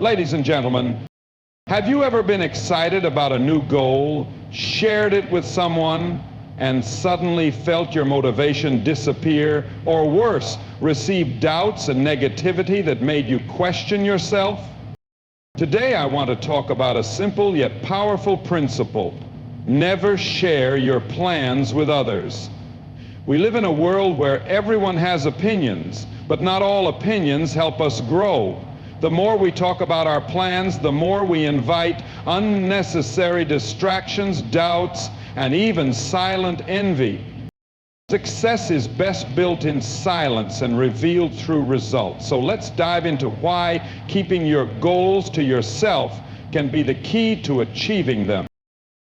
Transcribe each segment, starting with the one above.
Ladies and gentlemen, have you ever been excited about a new goal, shared it with someone, and suddenly felt your motivation disappear, or worse, received doubts and negativity that made you question yourself? Today I want to talk about a simple yet powerful principle. Never share your plans with others. We live in a world where everyone has opinions, but not all opinions help us grow. The more we talk about our plans, the more we invite unnecessary distractions, doubts, and even silent envy. Success is best built in silence and revealed through results. So let's dive into why keeping your goals to yourself can be the key to achieving them.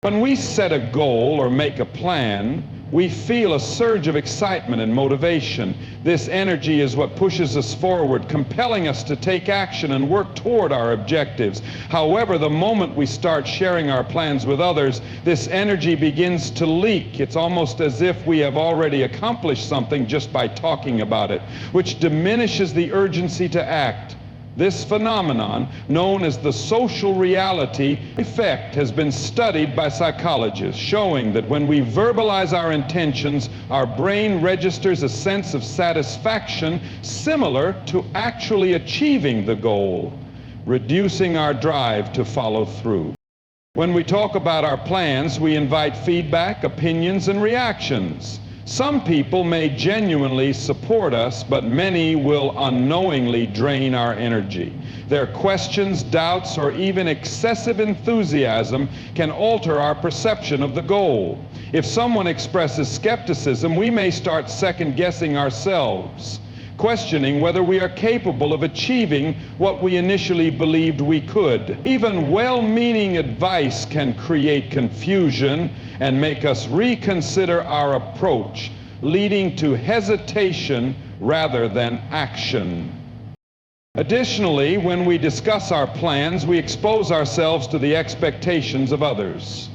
When we set a goal or make a plan, we feel a surge of excitement and motivation. This energy is what pushes us forward, compelling us to take action and work toward our objectives. However, the moment we start sharing our plans with others, this energy begins to leak. It's almost as if we have already accomplished something just by talking about it, which diminishes the urgency to act. This phenomenon, known as the social reality effect, has been studied by psychologists, showing that when we verbalize our intentions, our brain registers a sense of satisfaction similar to actually achieving the goal, reducing our drive to follow through. When we talk about our plans, we invite feedback, opinions, and reactions. Some people may genuinely support us, but many will unknowingly drain our energy. Their questions, doubts, or even excessive enthusiasm can alter our perception of the goal. If someone expresses skepticism, we may start second-guessing ourselves, questioning whether we are capable of achieving what we initially believed we could. Even well-meaning advice can create confusion and make us reconsider our approach, leading to hesitation rather than action. Additionally, when we discuss our plans, we expose ourselves to the expectations of others.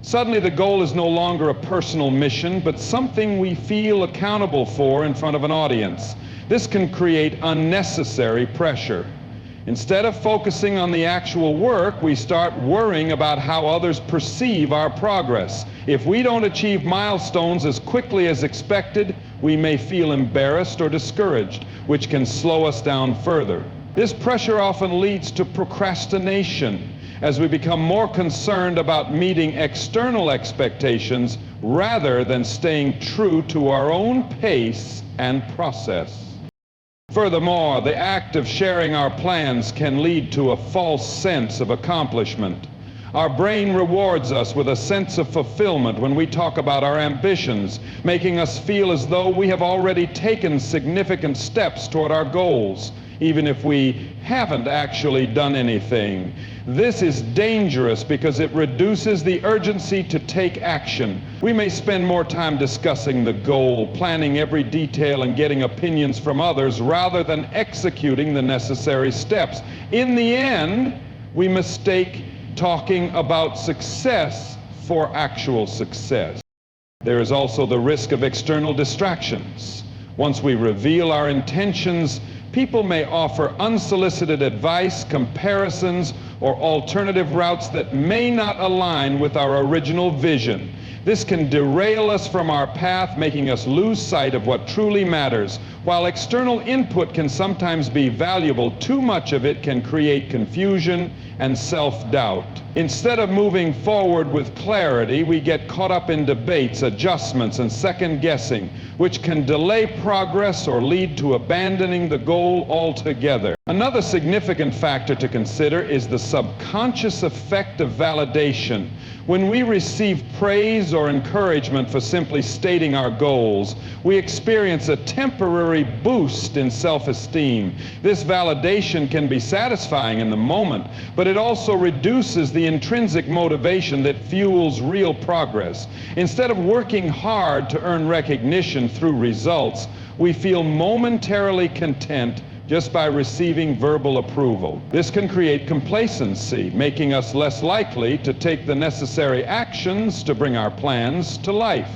Suddenly, the goal is no longer a personal mission, but something we feel accountable for in front of an audience. This can create unnecessary pressure. Instead of focusing on the actual work, we start worrying about how others perceive our progress. If we don't achieve milestones as quickly as expected, we may feel embarrassed or discouraged, which can slow us down further. This pressure often leads to procrastination, as we become more concerned about meeting external expectations rather than staying true to our own pace and process. Furthermore, the act of sharing our plans can lead to a false sense of accomplishment. Our brain rewards us with a sense of fulfillment when we talk about our ambitions, making us feel as though we have already taken significant steps toward our goals, even if we haven't actually done anything. This is dangerous because it reduces the urgency to take action. We may spend more time discussing the goal, planning every detail, and getting opinions from others rather than executing the necessary steps. In the end, we mistake talking about success for actual success. There is also the risk of external distractions. Once we reveal our intentions, people may offer unsolicited advice, comparisons, or alternative routes that may not align with our original vision. This can derail us from our path, making us lose sight of what truly matters. While external input can sometimes be valuable, too much of it can create confusion and self-doubt. Instead of moving forward with clarity, we get caught up in debates, adjustments, and second-guessing, which can delay progress or lead to abandoning the goal altogether. Another significant factor to consider is the subconscious effect of validation. When we receive praise or encouragement for simply stating our goals, we experience a temporary boost in self-esteem. This validation can be satisfying in the moment, but it also reduces the intrinsic motivation that fuels real progress. Instead of working hard to earn recognition through results, we feel momentarily content just by receiving verbal approval. This can create complacency, making us less likely to take the necessary actions to bring our plans to life.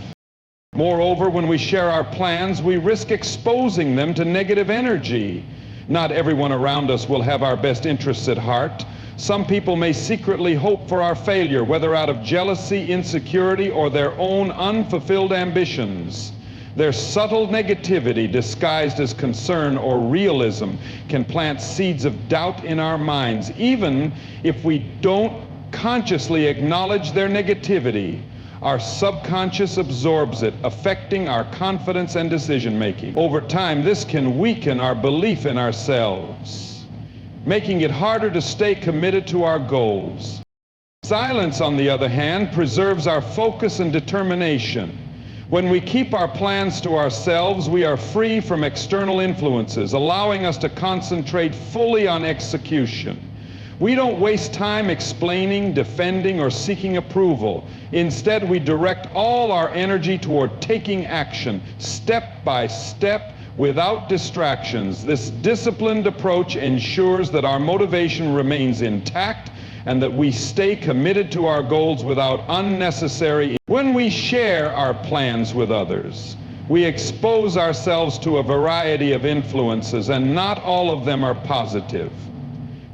Moreover, when we share our plans, we risk exposing them to negative energy. Not everyone around us will have our best interests at heart. Some people may secretly hope for our failure, whether out of jealousy, insecurity, or their own unfulfilled ambitions. Their subtle negativity, disguised as concern or realism, can plant seeds of doubt in our minds, even if we don't consciously acknowledge their negativity. Our subconscious absorbs it, affecting our confidence and decision-making. Over time, this can weaken our belief in ourselves, making it harder to stay committed to our goals. Silence, on the other hand, preserves our focus and determination. When we keep our plans to ourselves, we are free from external influences, allowing us to concentrate fully on execution. We don't waste time explaining, defending, or seeking approval. Instead, we direct all our energy toward taking action, step by step, without distractions. This disciplined approach ensures that our motivation remains intact and that we stay committed to our goals without unnecessary. When we share our plans with others, we expose ourselves to a variety of influences, and not all of them are positive.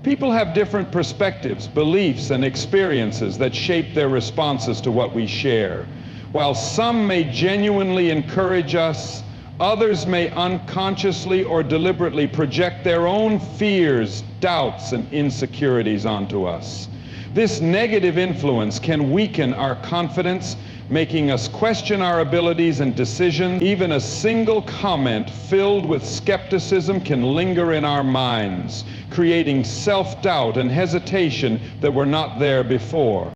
People have different perspectives, beliefs, and experiences that shape their responses to what we share. While some may genuinely encourage us, others may unconsciously or deliberately project their own fears, doubts, and insecurities onto us. This negative influence can weaken our confidence, making us question our abilities and decisions. Even a single comment filled with skepticism can linger in our minds, creating self-doubt and hesitation that were not there before.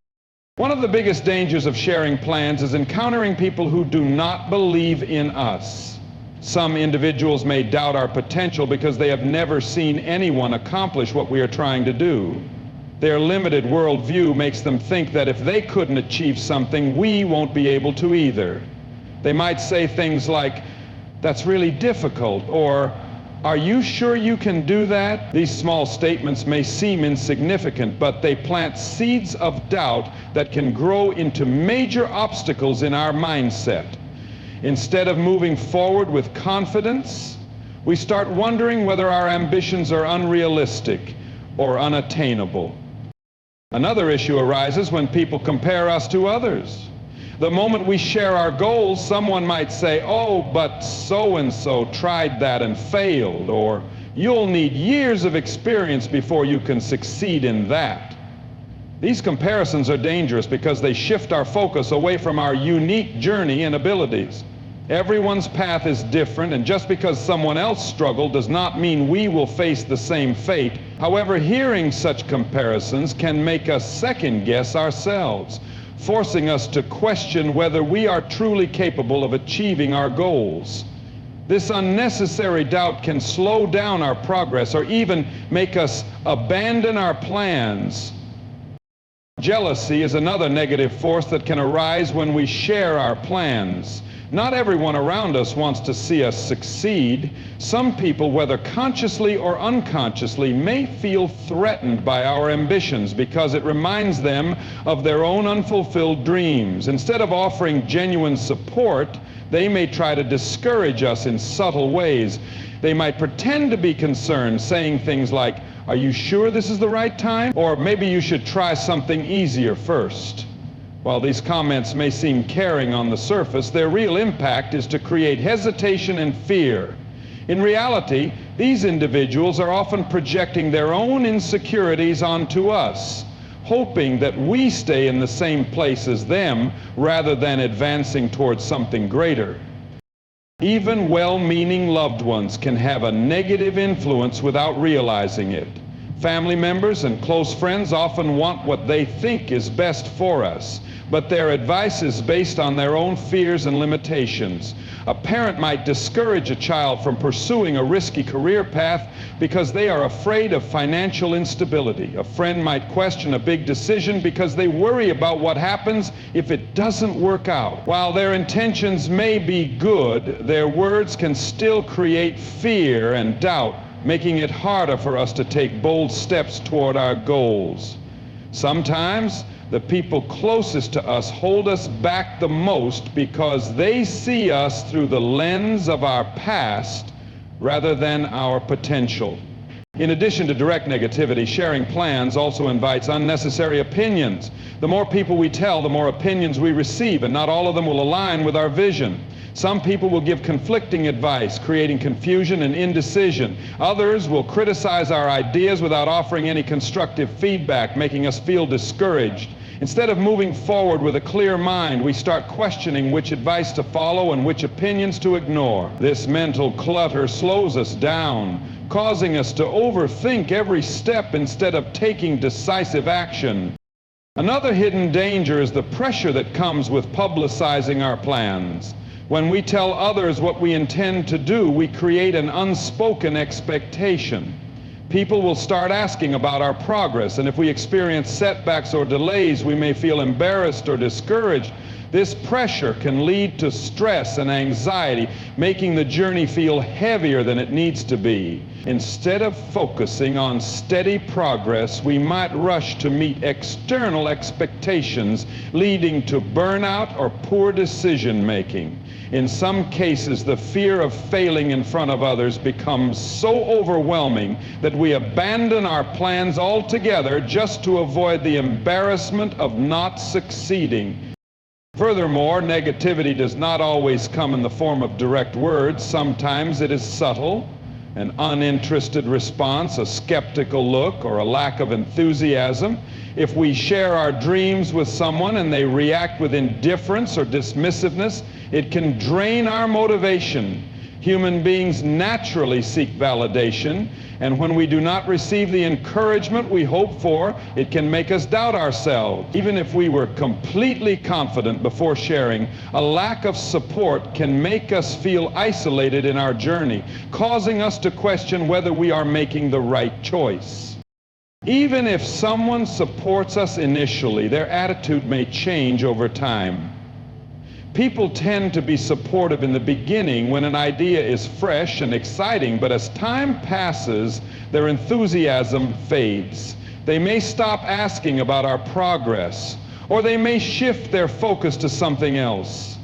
One of the biggest dangers of sharing plans is encountering people who do not believe in us. Some individuals may doubt our potential because they have never seen anyone accomplish what we are trying to do. Their limited worldview makes them think that if they couldn't achieve something, we won't be able to either. They might say things like, "That's really difficult," or "Are you sure you can do that?" These small statements may seem insignificant, but they plant seeds of doubt that can grow into major obstacles in our mindset. Instead of moving forward with confidence, we start wondering whether our ambitions are unrealistic or unattainable. Another issue arises when people compare us to others. The moment we share our goals, someone might say, "Oh, but so-and-so tried that and failed," or "You'll need years of experience before you can succeed in that." These comparisons are dangerous because they shift our focus away from our unique journey and abilities. Everyone's path is different, and just because someone else struggled does not mean we will face the same fate. However, hearing such comparisons can make us second-guess ourselves, forcing us to question whether we are truly capable of achieving our goals. This unnecessary doubt can slow down our progress or even make us abandon our plans. Jealousy is another negative force that can arise when we share our plans. Not everyone around us wants to see us succeed. Some people, whether consciously or unconsciously, may feel threatened by our ambitions because it reminds them of their own unfulfilled dreams. Instead of offering genuine support, they may try to discourage us in subtle ways. They might pretend to be concerned, saying things like, "Are you sure this is the right time?" Or "Maybe you should try something easier first." While these comments may seem caring on the surface, their real impact is to create hesitation and fear. In reality, these individuals are often projecting their own insecurities onto us, hoping that we stay in the same place as them rather than advancing towards something greater. Even well-meaning loved ones can have a negative influence without realizing it. Family members and close friends often want what they think is best for us, but their advice is based on their own fears and limitations. A parent might discourage a child from pursuing a risky career path because they are afraid of financial instability. A friend might question a big decision because they worry about what happens if it doesn't work out. While their intentions may be good, their words can still create fear and doubt, making it harder for us to take bold steps toward our goals. Sometimes the people closest to us hold us back the most because they see us through the lens of our past rather than our potential. In addition to direct negativity, sharing plans also invites unnecessary opinions. The more people we tell, the more opinions we receive, and not all of them will align with our vision. Some people will give conflicting advice, creating confusion and indecision. Others will criticize our ideas without offering any constructive feedback, making us feel discouraged. Instead of moving forward with a clear mind, we start questioning which advice to follow and which opinions to ignore. This mental clutter slows us down, causing us to overthink every step instead of taking decisive action. Another hidden danger is the pressure that comes with publicizing our plans. When we tell others what we intend to do, we create an unspoken expectation. People will start asking about our progress, and if we experience setbacks or delays, we may feel embarrassed or discouraged. This pressure can lead to stress and anxiety, making the journey feel heavier than it needs to be. Instead of focusing on steady progress, we might rush to meet external expectations, leading to burnout or poor decision making. In some cases, the fear of failing in front of others becomes so overwhelming that we abandon our plans altogether just to avoid the embarrassment of not succeeding. Furthermore, negativity does not always come in the form of direct words. Sometimes it is subtle, an uninterested response, a skeptical look, or a lack of enthusiasm. If we share our dreams with someone and they react with indifference or dismissiveness, it can drain our motivation. Human beings naturally seek validation, and when we do not receive the encouragement we hope for, it can make us doubt ourselves. Even if we were completely confident before sharing, a lack of support can make us feel isolated in our journey, causing us to question whether we are making the right choice. Even if someone supports us initially, their attitude may change over time. People tend to be supportive in the beginning when an idea is fresh and exciting, but as time passes, their enthusiasm fades. They may stop asking about our progress, or they may shift their focus to something else.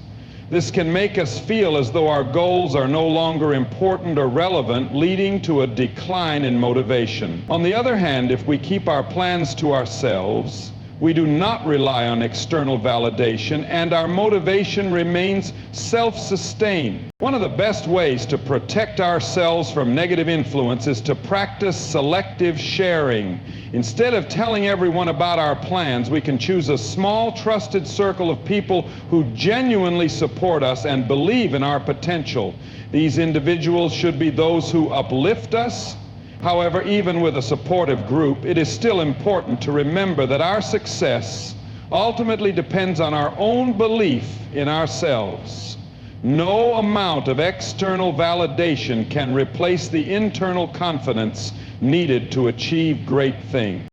This can make us feel as though our goals are no longer important or relevant, leading to a decline in motivation. On the other hand, if we keep our plans to ourselves, we do not rely on external validation, and our motivation remains self-sustained. One of the best ways to protect ourselves from negative influence is to practice selective sharing. Instead of telling everyone about our plans, we can choose a small, trusted circle of people who genuinely support us and believe in our potential. These individuals should be those who uplift us. However, even with a supportive group, it is still important to remember that our success ultimately depends on our own belief in ourselves. No amount of external validation can replace the internal confidence needed to achieve great things.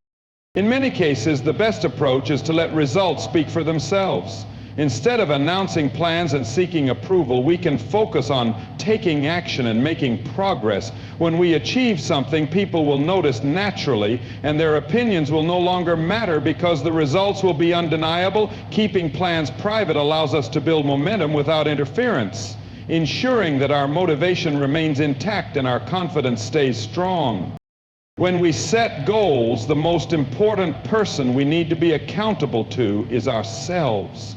In many cases, the best approach is to let results speak for themselves. Instead of announcing plans and seeking approval, we can focus on taking action and making progress. When we achieve something, people will notice naturally, and their opinions will no longer matter because the results will be undeniable. Keeping plans private allows us to build momentum without interference, ensuring that our motivation remains intact and our confidence stays strong. When we set goals, the most important person we need to be accountable to is ourselves.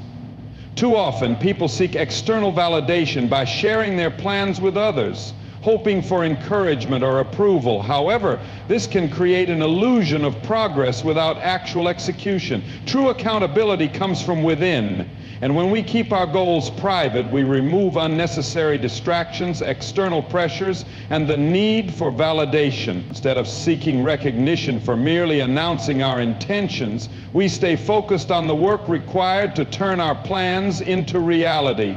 Too often, people seek external validation by sharing their plans with others, hoping for encouragement or approval. However, this can create an illusion of progress without actual execution. True accountability comes from within, and when we keep our goals private, we remove unnecessary distractions, external pressures, and the need for validation. Instead of seeking recognition for merely announcing our intentions, we stay focused on the work required to turn our plans into reality.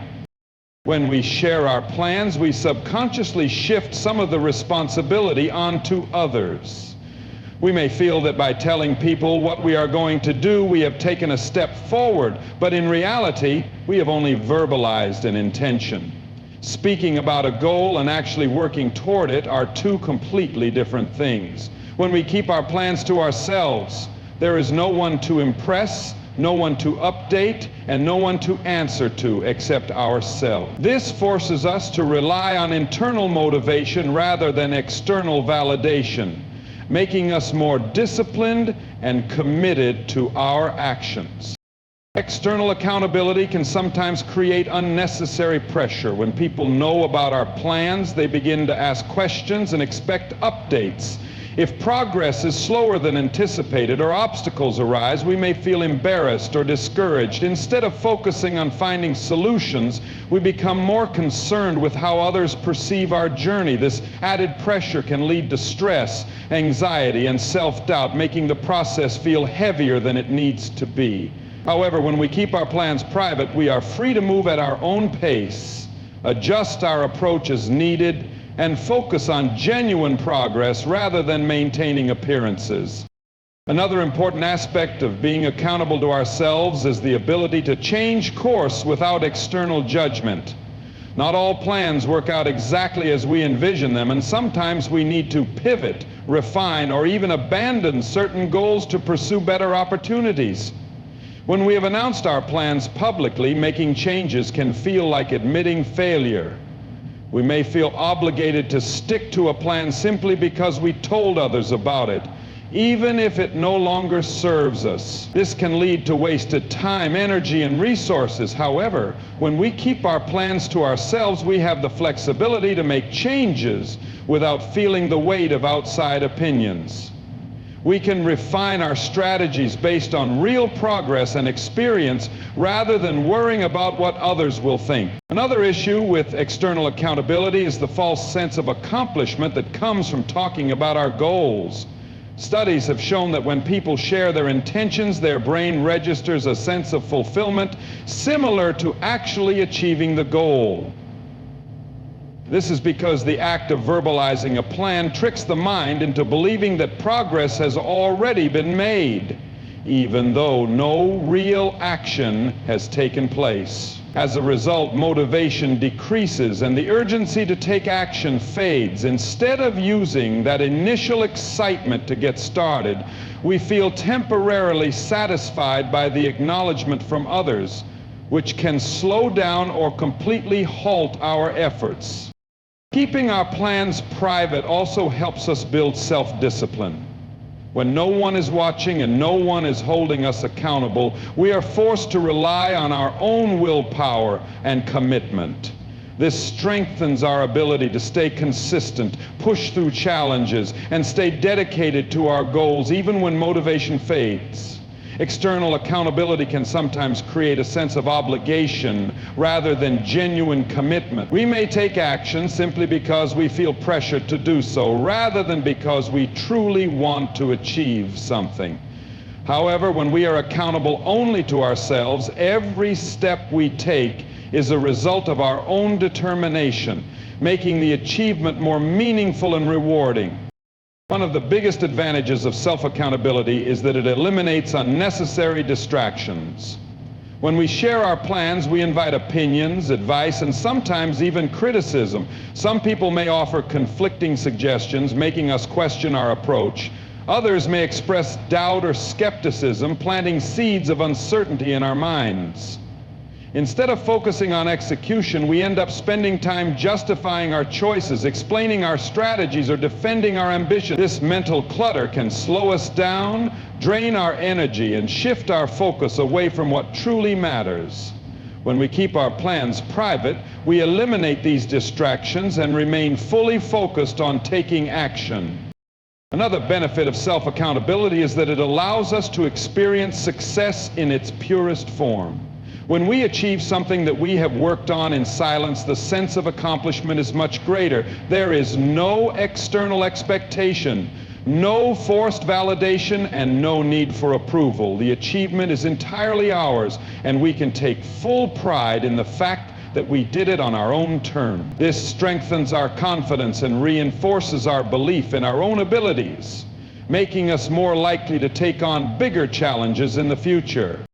When we share our plans, we subconsciously shift some of the responsibility onto others. We may feel that by telling people what we are going to do, we have taken a step forward, but in reality, we have only verbalized an intention. Speaking about a goal and actually working toward it are two completely different things. When we keep our plans to ourselves, there is no one to impress, no one to update, and no one to answer to except ourselves. This forces us to rely on internal motivation rather than external validation, making us more disciplined and committed to our actions. External accountability can sometimes create unnecessary pressure. When people know about our plans, they begin to ask questions and expect updates. If progress is slower than anticipated or obstacles arise, we may feel embarrassed or discouraged. Instead of focusing on finding solutions, we become more concerned with how others perceive our journey. This added pressure can lead to stress, anxiety, and self-doubt, making the process feel heavier than it needs to be. However, when we keep our plans private, we are free to move at our own pace, adjust our approach as needed, and focus on genuine progress rather than maintaining appearances. Another important aspect of being accountable to ourselves is the ability to change course without external judgment. Not all plans work out exactly as we envision them, and sometimes we need to pivot, refine, or even abandon certain goals to pursue better opportunities. When we have announced our plans publicly, making changes can feel like admitting failure. We may feel obligated to stick to a plan simply because we told others about it, even if it no longer serves us. This can lead to wasted time, energy, and resources. However, when we keep our plans to ourselves, we have the flexibility to make changes without feeling the weight of outside opinions. We can refine our strategies based on real progress and experience rather than worrying about what others will think. Another issue with external accountability is the false sense of accomplishment that comes from talking about our goals. Studies have shown that when people share their intentions, their brain registers a sense of fulfillment similar to actually achieving the goal. This is because the act of verbalizing a plan tricks the mind into believing that progress has already been made, even though no real action has taken place. As a result, motivation decreases and the urgency to take action fades. Instead of using that initial excitement to get started, we feel temporarily satisfied by the acknowledgement from others, which can slow down or completely halt our efforts. Keeping our plans private also helps us build self-discipline. When no one is watching and no one is holding us accountable, we are forced to rely on our own willpower and commitment. This strengthens our ability to stay consistent, push through challenges, and stay dedicated to our goals even when motivation fades. External accountability can sometimes create a sense of obligation rather than genuine commitment. We may take action simply because we feel pressured to do so, rather than because we truly want to achieve something. However, when we are accountable only to ourselves, every step we take is a result of our own determination, making the achievement more meaningful and rewarding. One of the biggest advantages of self-accountability is that it eliminates unnecessary distractions. When we share our plans, we invite opinions, advice, and sometimes even criticism. Some people may offer conflicting suggestions, making us question our approach. Others may express doubt or skepticism, planting seeds of uncertainty in our minds. Instead of focusing on execution, we end up spending time justifying our choices, explaining our strategies, or defending our ambition. This mental clutter can slow us down, drain our energy, and shift our focus away from what truly matters. When we keep our plans private, we eliminate these distractions and remain fully focused on taking action. Another benefit of self-accountability is that it allows us to experience success in its purest form. When we achieve something that we have worked on in silence, the sense of accomplishment is much greater. There is no external expectation, no forced validation, and no need for approval. The achievement is entirely ours, and we can take full pride in the fact that we did it on our own terms. This strengthens our confidence and reinforces our belief in our own abilities, making us more likely to take on bigger challenges in the future.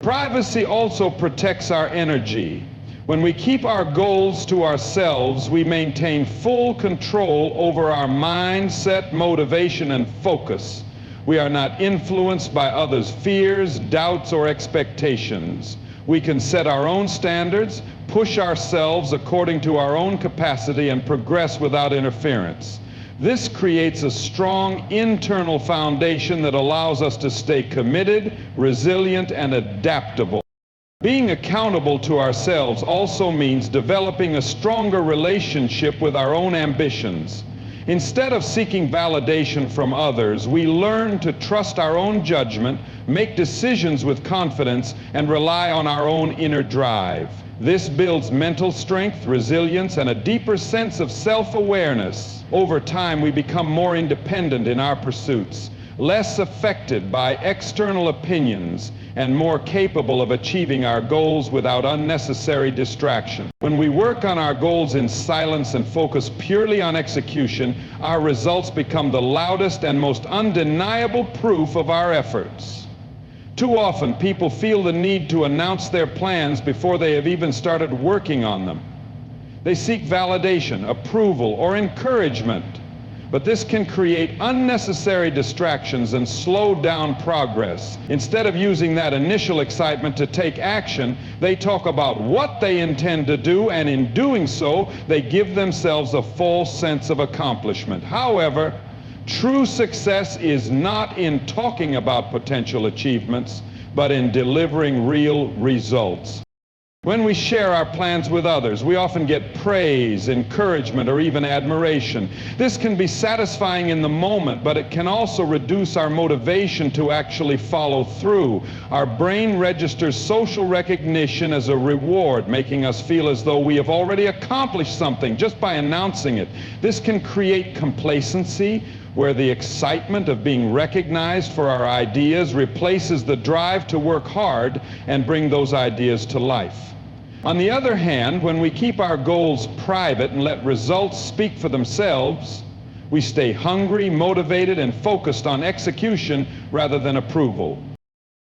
Privacy also protects our energy. When we keep our goals to ourselves, we maintain full control over our mindset, motivation, and focus. We are not influenced by others' fears, doubts, or expectations. We can set our own standards, push ourselves according to our own capacity, and progress without interference. This creates a strong internal foundation that allows us to stay committed, resilient, and adaptable. Being accountable to ourselves also means developing a stronger relationship with our own ambitions. Instead of seeking validation from others, we learn to trust our own judgment, make decisions with confidence, and rely on our own inner drive. This builds mental strength, resilience, and a deeper sense of self-awareness. Over time, we become more independent in our pursuits, less affected by external opinions, and more capable of achieving our goals without unnecessary distraction. When we work on our goals in silence and focus purely on execution, our results become the loudest and most undeniable proof of our efforts. Too often, people feel the need to announce their plans before they have even started working on them. They seek validation, approval, or encouragement. But this can create unnecessary distractions and slow down progress. Instead of using that initial excitement to take action, they talk about what they intend to do, and in doing so, they give themselves a false sense of accomplishment. However, true success is not in talking about potential achievements, but in delivering real results. When we share our plans with others, we often get praise, encouragement, or even admiration. This can be satisfying in the moment, but it can also reduce our motivation to actually follow through. Our brain registers social recognition as a reward, making us feel as though we have already accomplished something just by announcing it. This can create complacency, where the excitement of being recognized for our ideas replaces the drive to work hard and bring those ideas to life. On the other hand, when we keep our goals private and let results speak for themselves, we stay hungry, motivated, and focused on execution rather than approval.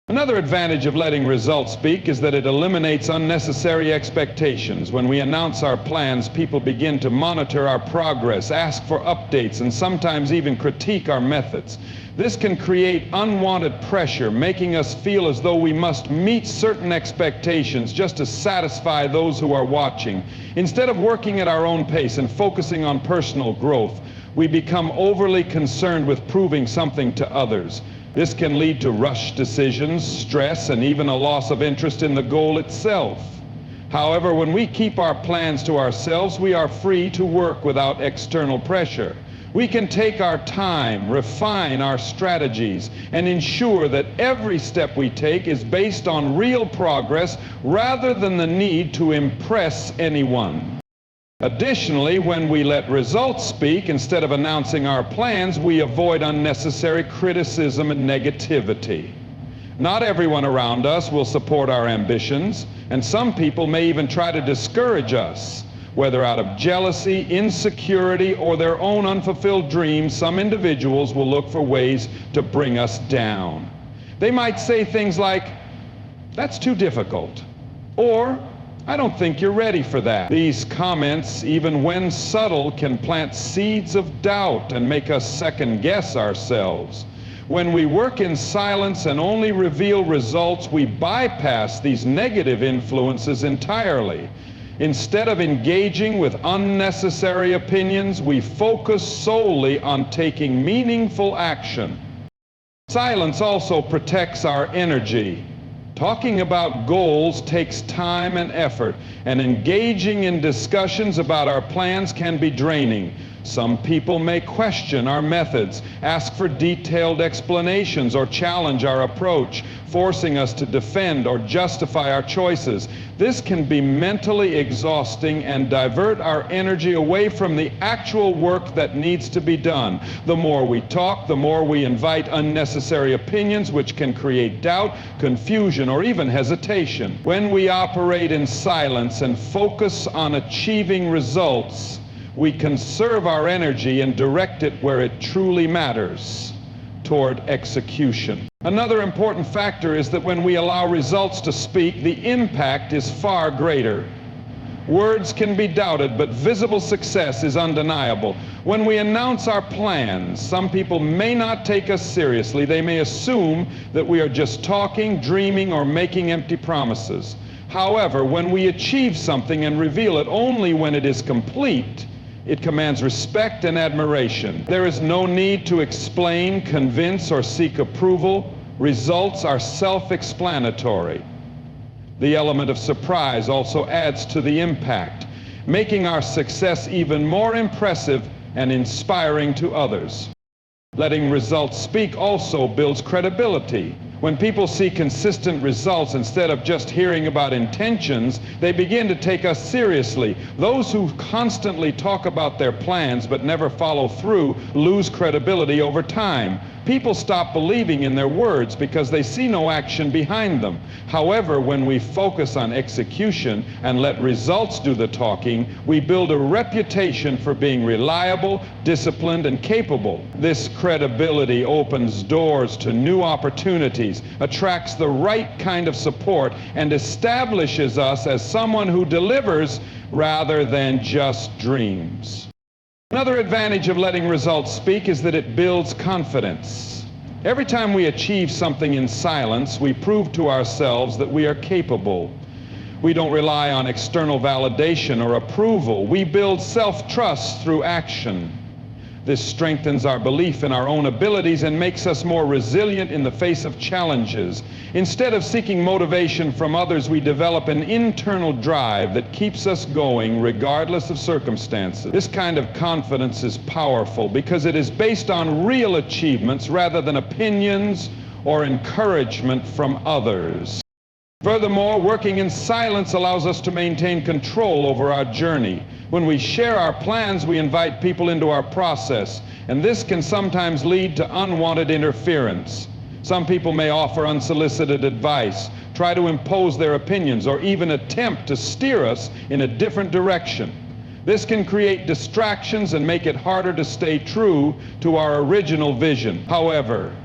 Another advantage of letting results speak is that it eliminates unnecessary expectations. When we announce our plans, people begin to monitor our progress, ask for updates, and sometimes even critique our methods. This can create unwanted pressure, making us feel as though we must meet certain expectations just to satisfy those who are watching. Instead of working at our own pace and focusing on personal growth, we become overly concerned with proving something to others. This can lead to rushed decisions, stress, and even a loss of interest in the goal itself. However, when we keep our plans to ourselves, we are free to work without external pressure. We can take our time, refine our strategies, and ensure that every step we take is based on real progress rather than the need to impress anyone. Additionally, when we let results speak instead of announcing our plans, we avoid unnecessary criticism and negativity. Not everyone around us will support our ambitions, and some people may even try to discourage us. Whether out of jealousy, insecurity, or their own unfulfilled dreams, some individuals will look for ways to bring us down. They might say things like, "That's too difficult," or "I don't think you're ready for that." These comments, even when subtle, can plant seeds of doubt and make us second-guess ourselves. When we work in silence and only reveal results, we bypass these negative influences entirely. Instead of engaging with unnecessary opinions, we focus solely on taking meaningful action. Silence also protects our energy. Talking about goals takes time and effort, and engaging in discussions about our plans can be draining. Some people may question our methods, ask for detailed explanations, or challenge our approach, forcing us to defend or justify our choices. This can be mentally exhausting and divert our energy away from the actual work that needs to be done. The more we talk, the more we invite unnecessary opinions, which can create doubt, confusion, or even hesitation. When we operate in silence and focus on achieving results, we conserve our energy and direct it where it truly matters, toward execution. Another important factor is that when we allow results to speak, the impact is far greater. Words can be doubted, but visible success is undeniable. When we announce our plans, some people may not take us seriously. They may assume that we are just talking, dreaming, or making empty promises. However, when we achieve something and reveal it only when it is complete, it commands respect and admiration. There is no need to explain, convince, or seek approval. Results are self-explanatory. The element of surprise also adds to the impact, making our success even more impressive and inspiring to others. Letting results speak also builds credibility. When people see consistent results instead of just hearing about intentions, they begin to take us seriously. Those who constantly talk about their plans but never follow through lose credibility over time. People stop believing in their words because they see no action behind them. However, when we focus on execution and let results do the talking, we build a reputation for being reliable, disciplined, and capable. This credibility opens doors to new opportunities, attracts the right kind of support, and establishes us as someone who delivers rather than just dreams. Another advantage of letting results speak is that it builds confidence. Every time we achieve something in silence, we prove to ourselves that we are capable. We don't rely on external validation or approval. We build self-trust through action. This strengthens our belief in our own abilities and makes us more resilient in the face of challenges. Instead of seeking motivation from others, we develop an internal drive that keeps us going regardless of circumstances. This kind of confidence is powerful because it is based on real achievements rather than opinions or encouragement from others. Furthermore, working in silence allows us to maintain control over our journey. When we share our plans, we invite people into our process, and this can sometimes lead to unwanted interference. Some people may offer unsolicited advice, try to impose their opinions, or even attempt to steer us in a different direction. This can create distractions and make it harder to stay true to our original vision. However,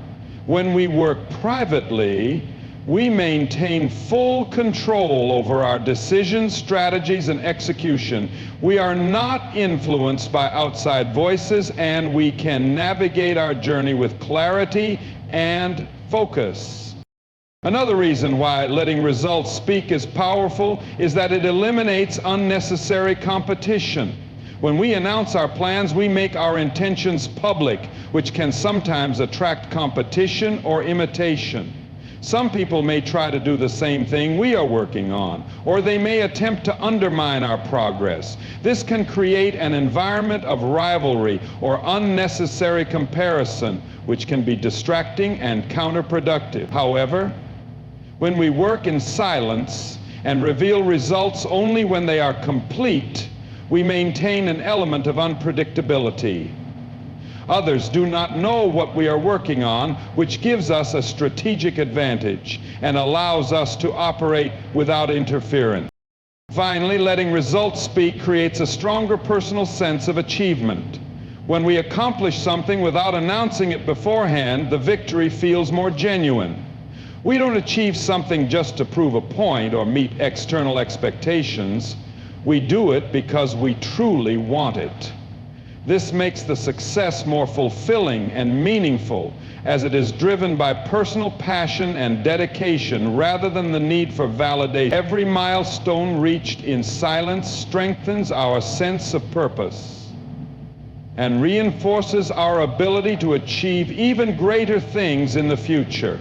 when we work privately, we maintain full control over our decisions, strategies, and execution. We are not influenced by outside voices, and we can navigate our journey with clarity and focus. Another reason why letting results speak is powerful is that it eliminates unnecessary competition. When we announce our plans, we make our intentions public, which can sometimes attract competition or imitation. Some people may try to do the same thing we are working on, or they may attempt to undermine our progress. This can create an environment of rivalry or unnecessary comparison, which can be distracting and counterproductive. However, when we work in silence and reveal results only when they are complete, we maintain an element of unpredictability. Others do not know what we are working on, which gives us a strategic advantage and allows us to operate without interference. Finally, letting results speak creates a stronger personal sense of achievement. When we accomplish something without announcing it beforehand, the victory feels more genuine. We don't achieve something just to prove a point or meet external expectations. We do it because we truly want it. This makes the success more fulfilling and meaningful, as it is driven by personal passion and dedication rather than the need for validation. Every milestone reached in silence strengthens our sense of purpose and reinforces our ability to achieve even greater things in the future.